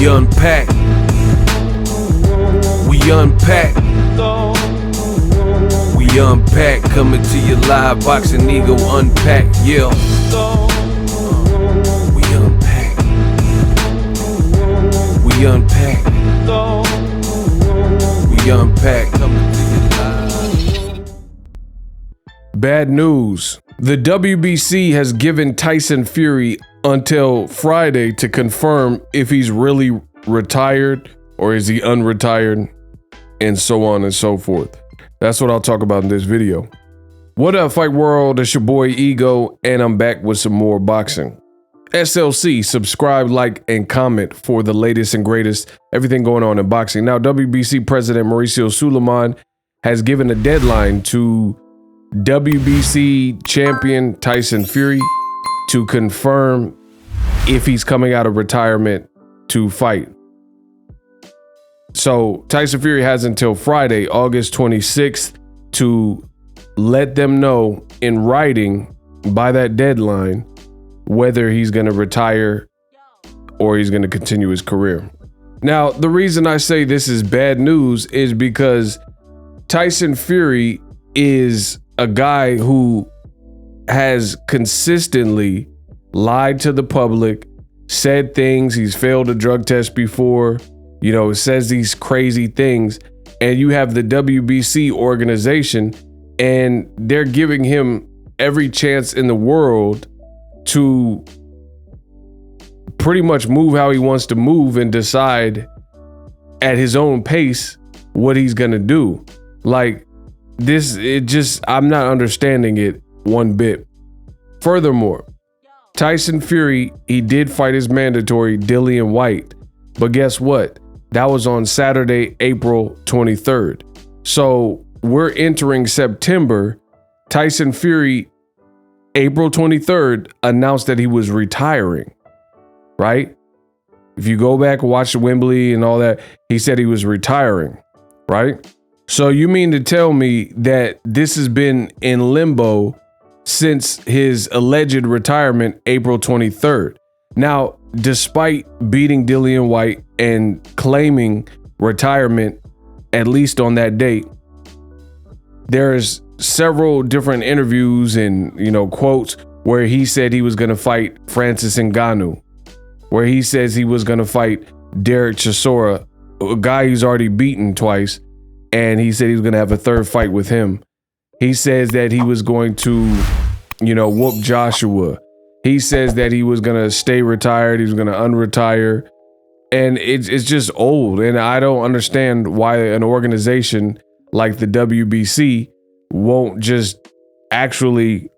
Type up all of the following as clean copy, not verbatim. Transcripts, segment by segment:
We unpack. We unpack. We unpack. Coming to you live. Boxing Ego Unpacked. Yeah. We unpack. We unpack. We unpack. Coming to you live. Bad news. The WBC has given Tyson Fury until Friday to confirm if he's really retired or is he unretired, and so on and so forth. That's what I'll talk about in this video. What up, Fight World? It's your boy Ego, and I'm back with some more boxing. SLC, subscribe, like, and comment for the latest and greatest, everything going on in boxing. Now, WBC President Mauricio Suleiman has given a deadline to WBC champion Tyson Fury to confirm if he's coming out of retirement to fight. So Tyson Fury has until Friday, August 26th, to let them know in writing by that deadline whether he's going to retire or he's going to continue his career. Now, the reason I say this is bad news is because Tyson Fury is a guy who has consistently lied to the public, said things, he's failed a drug test before, you know, says these crazy things, and you have the WBC organization and they're giving him every chance in the world to pretty much move how he wants to move and decide at his own pace what he's gonna do. Like, this, I'm not understanding it one bit. Furthermore, Tyson Fury, he did fight his mandatory Dillian White, but guess what? That was on Saturday, April 23rd. So we're entering September. Tyson Fury, April 23rd, announced that he was retiring, right? If you go back and watch Wembley and all that, he said he was retiring, right? So you mean to tell me that this has been in limbo since his alleged retirement, April 23rd? Now, despite beating Dillian White and claiming retirement, at least on that date, there's several different interviews and, you know, quotes where he said he was going to fight Francis Ngannou, where he says he was going to fight Derek Chisora, a guy he's already beaten twice. And he said he was going to have a third fight with him. He says that he was going to, you know, whoop Joshua. He says that he was going to stay retired. He was going to unretire. And it's just old. And I don't understand why an organization like the WBC won't just actually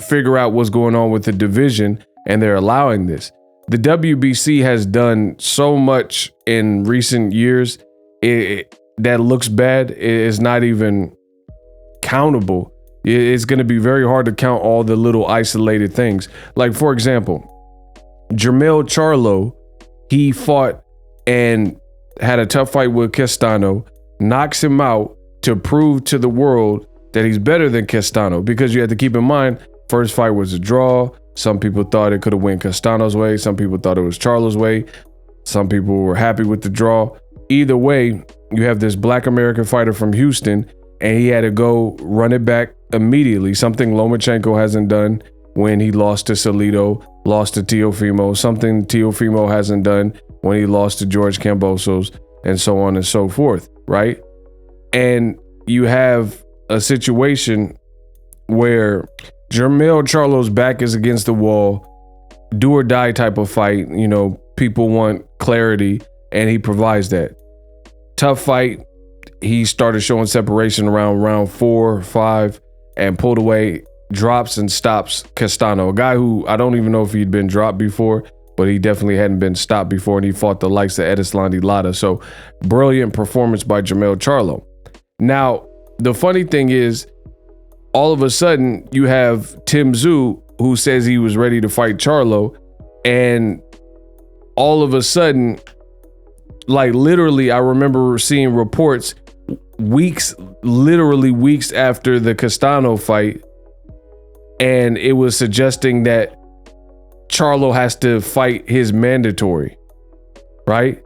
figure out what's going on with the division, and they're allowing this. The WBC has done so much in recent years. That looks bad. It's not even countable. It's going to be very hard to count all the little isolated things. Like, for example, Jermell Charlo, he fought and had a tough fight with Castano, knocks him out to prove to the world that he's better than Castano, because you have to keep in mind, first fight was a draw. Some people thought it could have went Castano's way. Some people thought it was Charlo's way. Some people were happy with the draw. Either way, you have this Black American fighter from Houston, and he had to go run it back immediately, something Lomachenko hasn't done when he lost to Salido, lost to Teofimo, something Teofimo hasn't done when he lost to George Kambosos, and so on and so forth, right? And you have a situation where Jermell Charlo's back is against the wall, do or die type of fight. You know, people want clarity, and he provides that. Tough fight. He started showing separation around round 4, 5, and pulled away, drops and stops Castano, a guy who I don't even know if he'd been dropped before, but he definitely hadn't been stopped before, and he fought the likes of Erislandy Lara. So brilliant performance by Jermell Charlo. Now, the funny thing is, all of a sudden, you have Tim Tszyu, who says he was ready to fight Charlo, and all of a sudden, like literally, I remember seeing reports literally weeks after the Castano fight, and it was suggesting that Charlo has to fight his mandatory. right?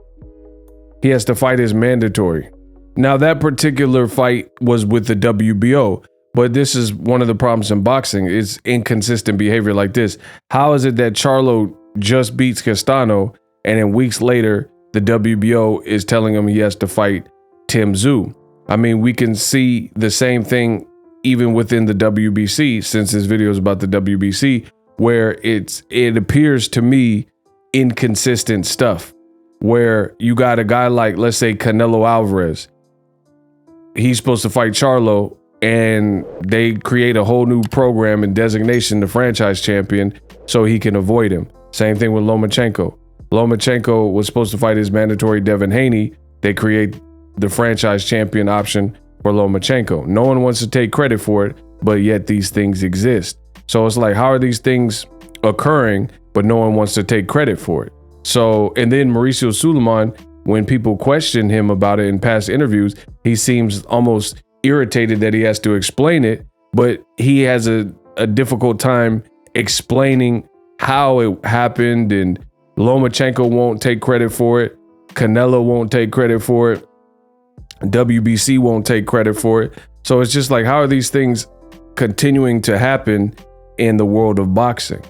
He has to fight his mandatory. Now, that particular fight was with the WBO, but this is one of the problems in boxing is inconsistent behavior like this. How is it that Charlo just beats Castano and then weeks later, the WBO is telling him he has to fight Tim Tszyu? I mean, we can see the same thing even within the WBC, since this video is about the WBC, where it appears to me inconsistent stuff, where you got a guy like, let's say, Canelo Alvarez. He's supposed to fight Charlo, and they create a whole new program and designation, the franchise champion, so he can avoid him. Same thing with Lomachenko. Lomachenko was supposed to fight his mandatory Devin Haney. They create the franchise champion option for Lomachenko. No one wants to take credit for it, but yet these things exist. So it's like, how are these things occurring, but no one wants to take credit for it? So, and then Mauricio Suleiman, when people question him about it in past interviews, he seems almost irritated that he has to explain it, but he has a difficult time explaining how it happened, and Lomachenko won't take credit for it. Canelo won't take credit for it. WBC won't take credit for it. So it's just like, how are these things continuing to happen in the world of boxing?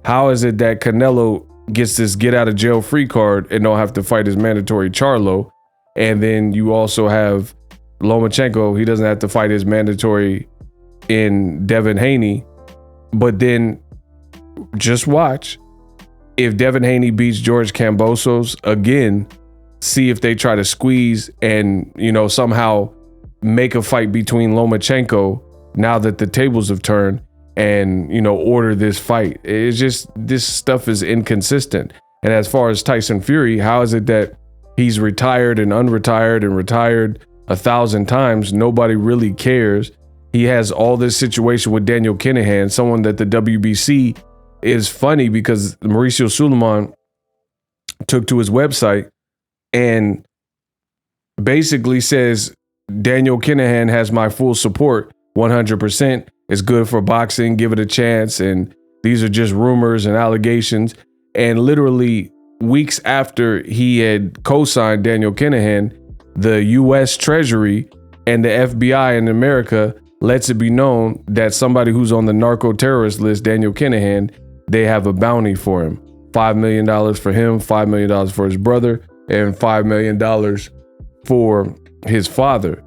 How is it that Canelo gets this get out of jail free card and don't have to fight his mandatory Charlo? And then you also have Lomachenko, he doesn't have to fight his mandatory in Devin Haney. But then just watch, if Devin Haney beats George Kambosos again, see if they try to squeeze and, you know, somehow make a fight between Lomachenko now that the tables have turned, and, you know, order this fight. It's just, this stuff is inconsistent. And as far as Tyson Fury, how is it that he's retired and unretired and retired 1,000 times? Nobody really cares. He has all this situation with Daniel Kinahan, someone that the WBC is funny because Mauricio Suleiman took to his website and basically says, Daniel Kinahan has my full support 100%. It's good for boxing. Give it a chance. And these are just rumors and allegations. And literally weeks after he had co-signed Daniel Kinahan, the U.S. Treasury and the FBI in America lets it be known that somebody who's on the narco terrorist list, Daniel Kinahan, they have a bounty for him. $5 million for him, $5 million for his brother, and $5 million for his father.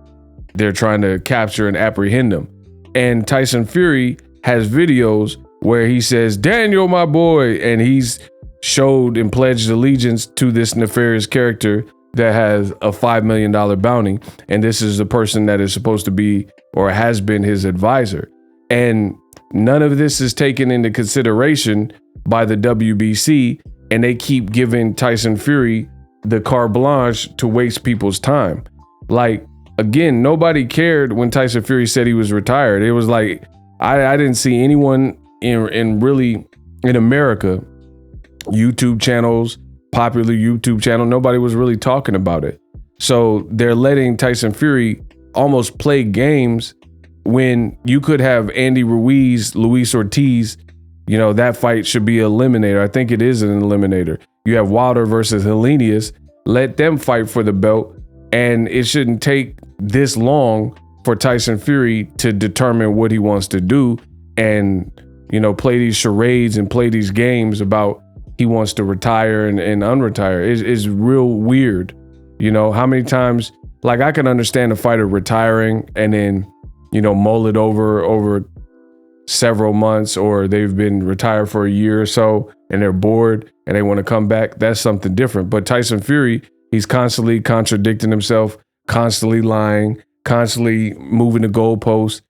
They're trying to capture and apprehend him. And Tyson Fury has videos where he says, Daniel, my boy, and he's showed and pledged allegiance to this nefarious character that has a $5 million bounty. And this is the person that is supposed to be or has been his advisor. And none of this is taken into consideration by the WBC, and they keep giving Tyson Fury the carte blanche to waste people's time. Like, again, nobody cared when Tyson Fury said he was retired. It was like, I didn't see anyone in really in America, YouTube channels, popular YouTube channel, nobody was really talking about it. So they're letting Tyson Fury almost play games when you could have Andy Ruiz, Luis Ortiz. You know, that fight should be an eliminator. I think it is an eliminator. You have Wilder versus Helenius. Let them fight for the belt. And it shouldn't take this long for Tyson Fury to determine what he wants to do and, you know, play these charades and play these games about he wants to retire and unretire. It's real weird. You know, how many times, like, I can understand a fighter retiring and then, you know, mull it over several months, or they've been retired for a year or so and they're bored and they want to come back. That's something different. But Tyson Fury, he's constantly contradicting himself, constantly lying, constantly moving the goalposts.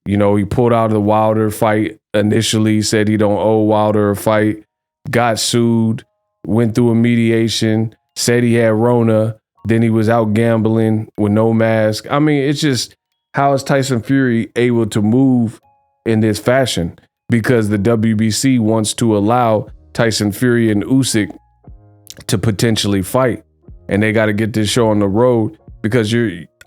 You know, he pulled out of the Wilder fight initially, said he don't owe Wilder a fight, got sued, went through a mediation, said he had Rona, then he was out gambling with no mask. I mean, it's just, how is Tyson Fury able to move in this fashion? Because the WBC wants to allow Tyson Fury and Usyk to potentially fight. And they got to get this show on the road, because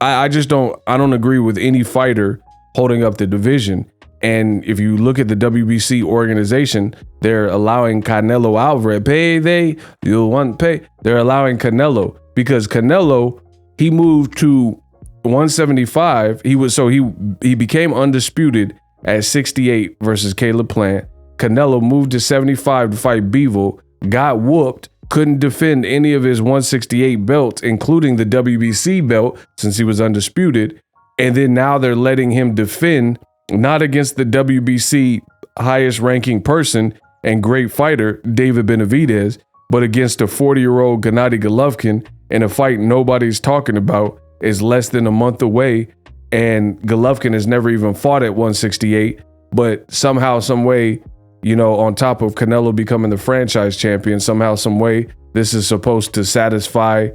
I don't agree with any fighter holding up the division. And if you look at the WBC organization, they're allowing Canelo Alvarez, you'll want pay. They're allowing Canelo because Canelo, he moved to 175. He became undisputed at 68 versus Caleb Plant. Canelo moved to 75 to fight Bivol, got whooped, couldn't defend any of his 168 belts, including the WBC belt, since he was undisputed. And then now they're letting him defend, not against the WBC highest ranking person and great fighter, David Benavidez, but against a 40-year-old Gennady Golovkin in a fight nobody's talking about, is less than a month away. And Golovkin has never even fought at 168, but somehow, some way, on top of Canelo becoming the franchise champion, somehow, some way, this is supposed to satisfy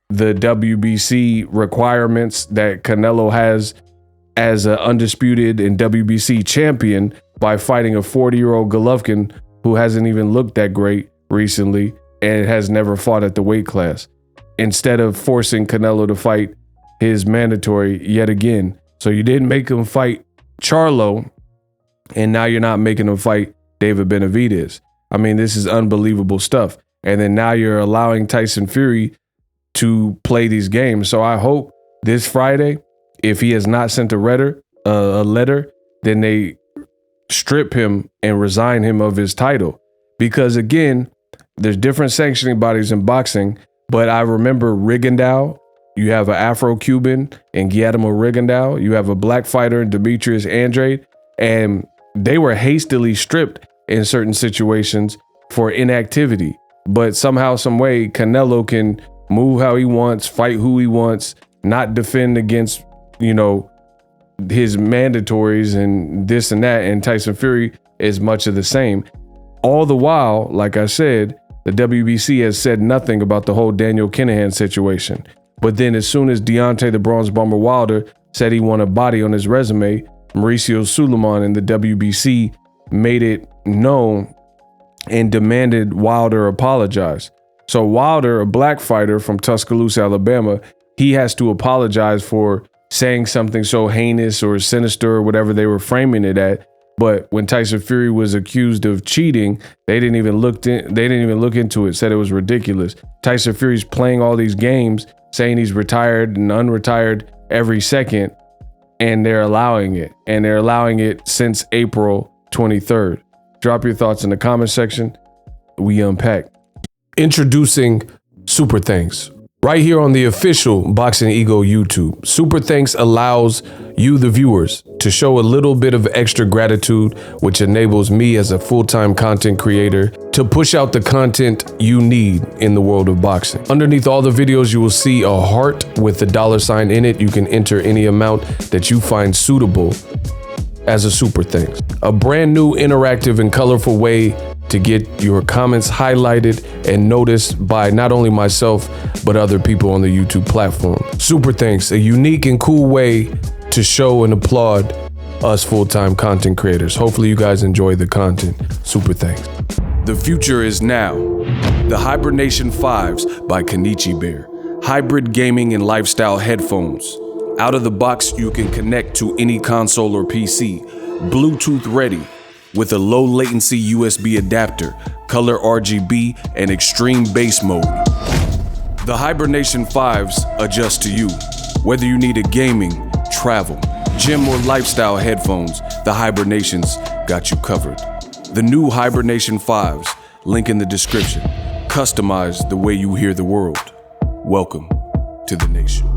the WBC requirements that Canelo has as an undisputed and WBC champion by fighting a 40-year-old Golovkin who hasn't even looked that great recently and has never fought at the weight class, instead of forcing Canelo to fight his mandatory yet again. So you didn't make him fight Charlo, and now you're not making him fight David Benavidez. I mean, this is unbelievable stuff. And then now you're allowing Tyson Fury to play these games. So I hope this Friday, if he has not sent a letter, then they strip him and resign him of his title. Because again, there's different sanctioning bodies in boxing, but I remember Rigondeaux. You have an Afro-Cuban in Guillermo Rigondeaux. You have a black fighter in Demetrius Andrade, and they were hastily stripped in certain situations for inactivity. But somehow, some way, Canelo can move how he wants, fight who he wants, not defend against, his mandatories and this and that. And Tyson Fury is much of the same. All the while, like I said, the WBC has said nothing about the whole Daniel Kinahan situation. But then as soon as Deontay the Bronze Bomber Wilder said he wanted a body on his resume, Mauricio Suleiman and the WBC made it known and demanded Wilder apologize. So Wilder, a black fighter from Tuscaloosa, Alabama, he has to apologize for saying something so heinous or sinister or whatever they were framing it at. But when Tyson Fury was accused of cheating, they didn't even look into it, said it was ridiculous. Tyson Fury's playing all these games, saying he's retired and unretired every second, and they're allowing it. And they're allowing it since April 23rd. Drop your thoughts in the comment section. We unpack. Introducing Super Thanks. Right here on the official Boxing Ego YouTube. Super Thanks allows you, the viewers, to show a little bit of extra gratitude, which enables me as a full-time content creator to push out the content you need in the world of boxing. Underneath all the videos, you will see a heart with the $sign in it. You can enter any amount that you find suitable as a Super Thanks. A brand new, interactive, and colorful way to get your comments highlighted and noticed by not only myself, but other people on the YouTube platform. Super Thanks, a unique and cool way to show and applaud us full-time content creators. Hopefully you guys enjoy the content. Super Thanks. The future is now. The Hibernation 5s by Kenichi Bear. Hybrid gaming and lifestyle headphones. Out of the box, you can connect to any console or PC. Bluetooth ready, with a low latency USB adapter, color RGB, and extreme bass mode. The Hibernation 5s adjust to you. Whether you need a gaming, travel, gym, or lifestyle headphones, the Hibernations got you covered. The new Hibernation 5s, link in the description. Customize the way you hear the world. Welcome to the nation.